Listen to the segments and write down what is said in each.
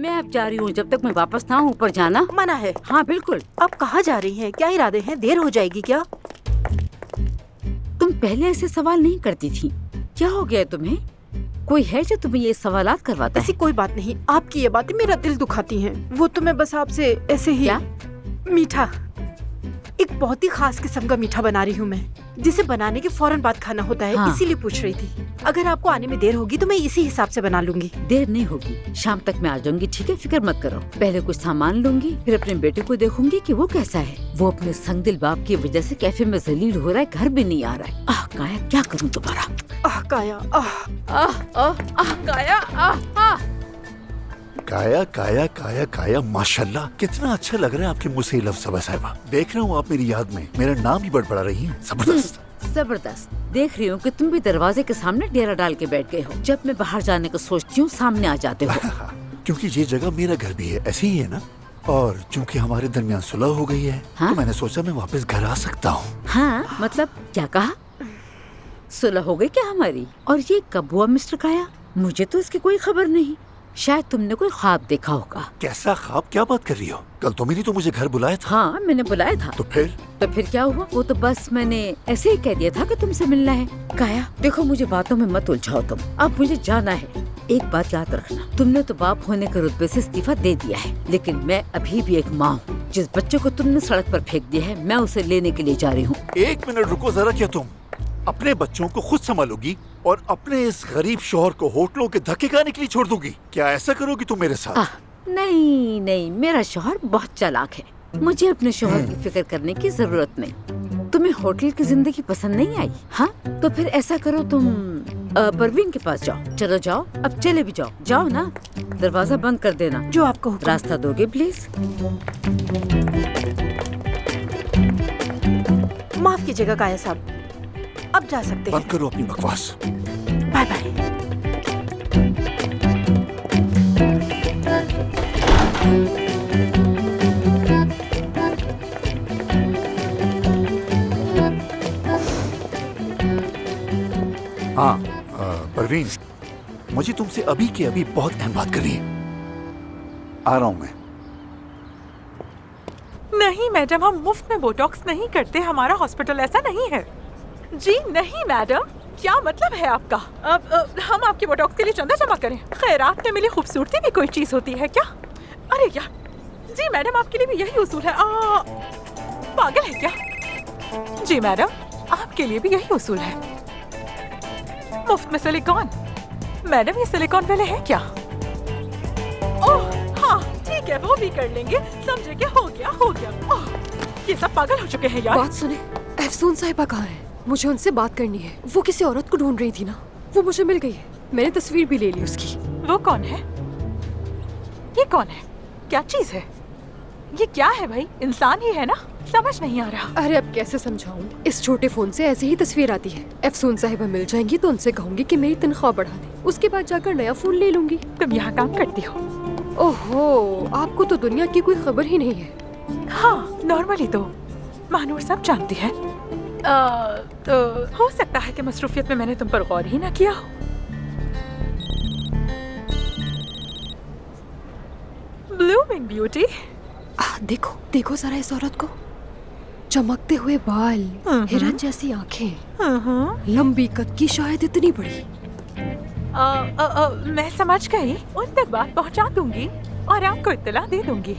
मैं अब जा रही हूँ, जब तक मैं वापस ना आऊँ ऊपर जाना मना है। हाँ बिल्कुल। अब कहाँ जा रही हैं? क्या इरादे हैं? देर हो जाएगी क्या? तुम पहले ऐसे सवाल नहीं करती थी, क्या हो गया तुम्हें? कोई है जो तुम्हें ये सवालात करवाता है? ऐसी कोई बात नहीं, आपकी ये बातें मेरा दिल दुखाती हैं। वो तो मैं बस आपसे ऐसे ही। क्या? मीठा, एक बहुत ही खास किस्म का मीठा बना रही हूँ मैं, जिसे बनाने के फौरन बाद खाना होता है। हाँ। इसीलिए पूछ रही थी। अगर आपको आने में देर होगी तो मैं इसी हिसाब से बना लूंगी। देर नहीं होगी, शाम तक मैं आ जाऊंगी, ठीक है? फिक्र मत करो। पहले कुछ सामान लूंगी, फिर अपने बेटे को देखूंगी कि वो कैसा है। वो अपने संगदिल बाप की वजह से कैफे में जलील हो रहा है, घर भी नहीं आ रहा है। आह काया, क्या करूँ दोबारा? आह काया, आह आह आह आह काया, आह आह। काया काया काया काया, माशाल्लाह कितना अच्छा लग रहा है आपके मुंह से ये लफ्ज़ सबा साहिबा। देख रहा हूँ आप मेरी याद में मेरा नाम ही बड़बड़ा रही हैं। जबरदस्त। जबरदस्त। देख रही हूँ कि तुम भी दरवाजे के सामने डेरा डाल के बैठ गए हो। जब मैं बाहर जाने को सोचती हूँ सामने आ जाते हो। क्योंकि ये जगह मेरा घर भी है, ऐसे ही है ना। और चूंकि हमारे दरमियान सुलह हो गई है, हाँ? तो मैंने सोचा मैं वापस घर आ सकता हूँ। हाँ मतलब क्या कहा? सुलह हो गई क्या हमारी? और ये कब हुआ मिस्टर काया? मुझे तो इसकी कोई खबर नहीं। शायद तुमने कोई ख्वाब देखा होगा। कैसा ख्वाब? क्या बात कर रही हो? कल तुम ही तो मुझे घर बुलाया था। हाँ मैंने बुलाया था। तो फिर क्या हुआ? वो तो बस मैंने ऐसे ही कह दिया था कि तुमसे मिलना है। काया देखो, मुझे बातों में मत उलझाओ तुम। अब मुझे जाना है। एक बात याद रखना, तुमने तो बाप होने के रुतबे से इस्तीफा दे दिया है, लेकिन मैं अभी भी एक माँ हूँ। जिस बच्चे को तुमने सड़क पर फेंक दिया है, मैं उसे लेने के लिए जा रही हूँ। एक मिनट रुको जरा। क्या तुम अपने बच्चों को खुद संभालोगी और अपने इस गरीब शौहर को होटलों के धक्के खाने के लिए छोड़ दोगी? क्या ऐसा करोगी तुम मेरे साथ? नहीं नहीं, मेरा शौहर बहुत चालाक है। मुझे अपने शौहर की फिक्र करने की जरूरत नहीं। तुम्हें होटल की जिंदगी पसंद नहीं आई? हाँ तो फिर ऐसा करो, तुम परवीन के पास जाओ। चलो जाओ, अब चले भी जाओ। जाओ ना, दरवाजा बंद कर देना। जो आपको हुक्म। रास्ता दोगे प्लीज? माफ कीजिएगा काया साहब, अब जा सकते हैं। बंद करो अपनी बकवास। Bye bye. हाँ परवीन, मुझे तुमसे अभी के अभी बहुत अहम बात करनी है। आ रहा हूँ मैं। नहीं मैडम, हम मुफ्त में बोटॉक्स नहीं करते। हमारा हॉस्पिटल ऐसा नहीं है। जी नहीं मैडम, क्या मतलब है आपका? अब हम आपके बोटॉक्स के लिए चंदा जमा करें? खैरात में मिली खूबसूरती भी कोई चीज होती है क्या? अरे यार, जी मैडम आपके लिए भी यही उसूल है। पागल है क्या? जी मैडम आपके लिए भी यही उसूल है। मुफ्त में सिलिकॉन? मैडम ये सिलिकॉन वाले हैं क्या? ओह हाँ ठीक है, वो भी कर लेंगे। समझे क्या? हो गया हो गया। ओह, ये सब पागल हो चुके हैं यार। बात सुने, अफसून साहिबा कहाँ है? मुझे उनसे बात करनी है। वो किसी औरत को ढूंढ रही थी ना, वो मुझे मिल गई है। मैंने तस्वीर भी ले ली उसकी। वो कौन है? ये कौन है? क्या चीज है ये? क्या है भाई? इंसान ही है ना? समझ नहीं आ रहा। अरे अब कैसे समझाऊं? इस छोटे फोन से ऐसे ही तस्वीर आती है। अफसून साहिबा मिल जाएंगी तो उनसे कहूंगी कि मेरी तनख्वाह बढ़ा दे। उसके बाद जाकर नया फोन ले लूंगी। तुम यहाँ काम करती हो? ओहो, आपको तो दुनिया की कोई खबर ही नहीं है। हाँ नॉर्मली तो महानूर सब जानती है। तो हो सकता है कि मसरूफियत में मैंने तुम पर गौर ही ना किया हो। Blooming beauty. देखो देखो जरा इस औरत को। चमकते हुए बाल, हिरन जैसी आंखें, लंबी कद की, शायद इतनी बड़ी। मैं समझ गई। उन तक बात पहुंचा दूंगी और आपको इत्तला दे दूंगी।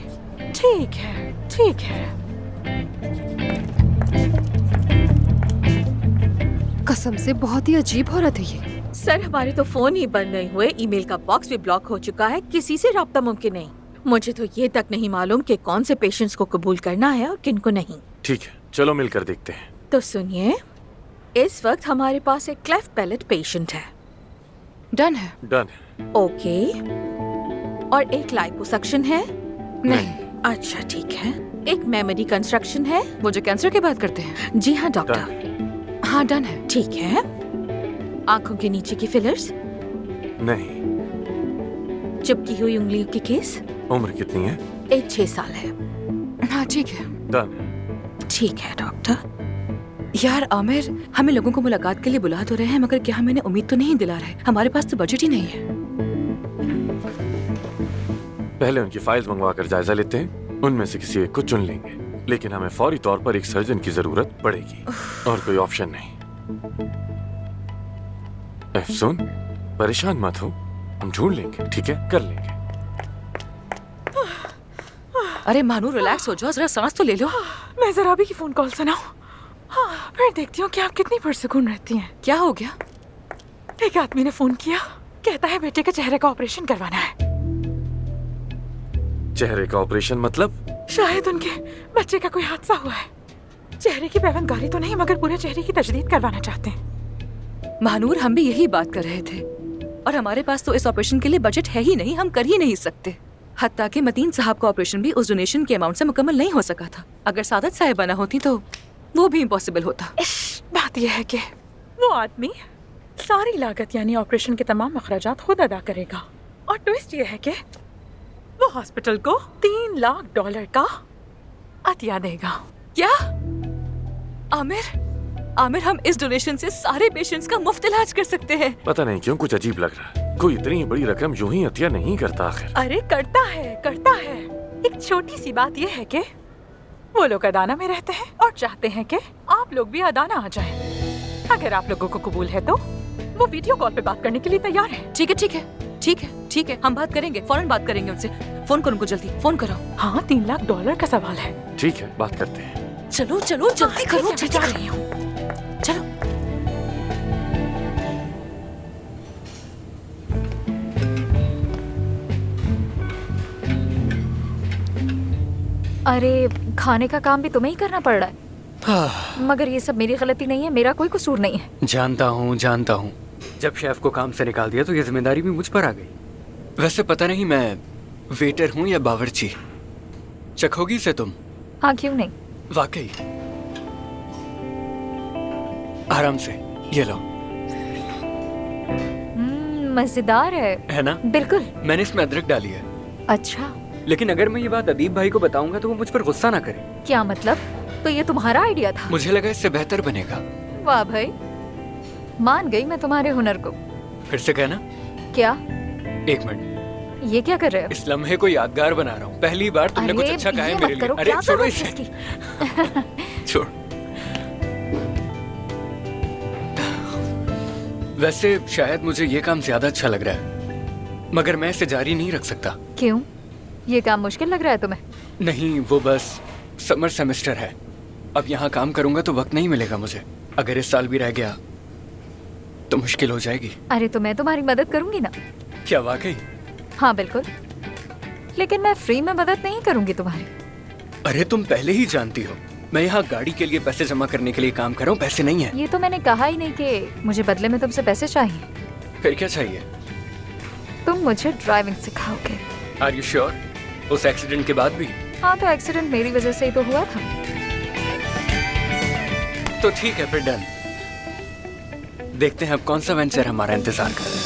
ठीक है ठीक है। कसम से बहुत ही अजीब औरत है ये। सर हमारे तो फोन ही बंद नहीं हुए, ईमेल का बॉक्स भी ब्लॉक हो चुका है, किसी से राब्ता मुमकिन नहीं। मुझे तो ये तक नहीं मालूम कि कौन से पेशेंट्स को कबूल करना है और किन को नहीं। ठीक है, चलो मिलकर देखते हैं। तो सुनिए, इस वक्त हमारे पास एक क्लेफ्ट पैलेट पेशेंट है। डन है? डन है। ओके। और एक लाइपोसक्शन है? नहीं। अच्छा ठीक है। एक मेमोरी कंस्ट्रक्शन है? वो जो कैंसर की बात करते हैं? जी हाँ डॉक्टर। हाँ डन है। ठीक है। आंखों के नीचे की फिलर्स? नहीं। चिपकी हुई उंगलियों की केस? उम्र कितनी है? एज 6 साल है। हाँ ठीक है। डन है। ठीक है डॉक्टर। यार आमिर, हमें लोगों को मुलाकात के लिए बुला तो रहे हैं, मगर क्या हमें इन्हें उम्मीद तो नहीं दिला रहे? हमारे पास तो बजट ही नहीं है। पहले उनकी फाइल्स मंगवा कर जायजा लेते हैं, उनमें से किसी एक को चुन लेंगे, लेकिन हमें फौरी तौर पर एक सर्जन की जरूरत पड़ेगी और कोई ऑप्शन नहीं। अफसून, परेशान मत हो, हम ढूंढ लेंगे, ठीक है, कर लेंगे। अरे मानू रिलैक्स हो जाओ, जरा सांस तो ले लो। मैं जरा अभी की फोन कॉल सुनाऊं, फिर देखती हूँ कि आप कितनी पुरसुकून रहती हैं। क्या हो गया? एक आदमी ने फोन किया, कहता है बेटे के चेहरे का ऑपरेशन करवाना है। चेहरे का ऑपरेशन मतलब? शायद उनके बच्चे का कोई हादसा हुआ है। चेहरे की पैवंदगारी तो नहीं, मगर पूरे चेहरे की तजदीद करवाना चाहते हैं। महानूर, हम भी यही बात कर रहे थे, और हमारे पास तो इस ऑपरेशन के लिए बजट है ही नहीं, हम कर ही नहीं सकते। हत्ता कि मतीन साहब का ऑपरेशन भी उस डोनेशन के अमाउंट से मुकम्मल नहीं हो सका था। अगर सादत साहिबा ना होती तो वो भी इम्पॉसिबल होता। बात यह है कि वो आदमी सारी लागत यानी ऑपरेशन के तमाम अखराजात खुद अदा करेगा, और ट्विस्ट यह है कि वो हॉस्पिटल को $3 लाख का अतिया देगा। क्या? आमिर, हम इस डोनेशन से सारे पेशेंट्स का मुफ्त इलाज कर सकते हैं। पता नहीं क्यों कुछ अजीब लग रहा है। कोई इतनी बड़ी रकम यूं ही अतिया नहीं करता आखिर। अरे करता है। एक छोटी सी बात यह है कि वो लोग अदाना में रहते हैं और चाहते हैं कि आप लोग भी अदाना आ जाएं। अगर आप लोगों को कबूल है तो वो वीडियो कॉल पे बात करने के लिए तैयार है। ठीक है, हम बात करेंगे, फौरन बात करेंगे उनसे। फोन करो उनको, जल्दी फोन करो। हाँ, $3 लाख का सवाल है। ठीक है, बात करते हैं। चलो जल्दी करो, मैं जा रही हूँ। चलो। अरे खाने का काम भी तुम्हें ही करना पड़ रहा है। मगर ये सब मेरी गलती नहीं है, मेरा कोई कसूर नहीं है। जानता हूँ। जब शेफ को काम से निकाल दिया तो ये जिम्मेदारी भी मुझ पर आ गई। वैसे पता नहीं मैं वेटर हूँ या बावर्ची। चखोगी इसे तुम? हाँ, क्यों नहीं। वाकई। आराम से, ये लो। मजेदार है ना? बिल्कुल। मैंने इसमें अदरक डाली है। अच्छा, लेकिन अगर मैं ये बात अदीब भाई को बताऊंगा तो वो मुझ पर गुस्सा ना करे। क्या मतलब? तो ये तुम्हारा आइडिया था? मुझे लगा इससे बेहतर बनेगा। वाह भाई, मान गई मैं तुम्हारे हुनर को। फिर से कहना। क्या? 1 मिनट। ये क्या कर रहे हो? इस लम्हे को यादगार बना रहा हूँ। पहली बार तुमने कुछ अच्छा कहा है मेरे लिए। अरे छोड़ो इसे। छोड़। वैसे शायद मुझे ये काम ज्यादा अच्छा लग रहा है, मगर मैं इसे जारी नहीं रख सकता। क्यों? ये काम मुश्किल लग रहा है तुम्हें? नहीं, वो बस समर सेमेस्टर है। अब यहाँ काम करूंगा तो वक्त नहीं मिलेगा मुझे। अगर इस साल भी रह गया तो मुश्किल हो जाएगी। अरे तो मैं तुम्हारी मदद करूंगी ना। क्या वाकई? हाँ बिल्कुल, लेकिन मैं फ्री में मदद नहीं करूंगी तुम्हारी। अरे तुम पहले ही जानती हो मैं यहाँ गाड़ी के लिए पैसे जमा करने के लिए काम कर रहा हूँ, पैसे नहीं है। ये तो मैंने कहा ही नहीं कि मुझे बदले में तुमसे पैसे चाहिए। फिर क्या चाहिए? तुम मुझे ड्राइविंग सिखाओगे। Are you sure? उस एक्सीडेंट के बाद भी? हाँ, तो एक्सीडेंट मेरी वजह से ही तो हुआ था। तो ठीक है, फिर डन। देखते हैं अब कौन सा वेंचर हमारा इंतजार कर रहा है।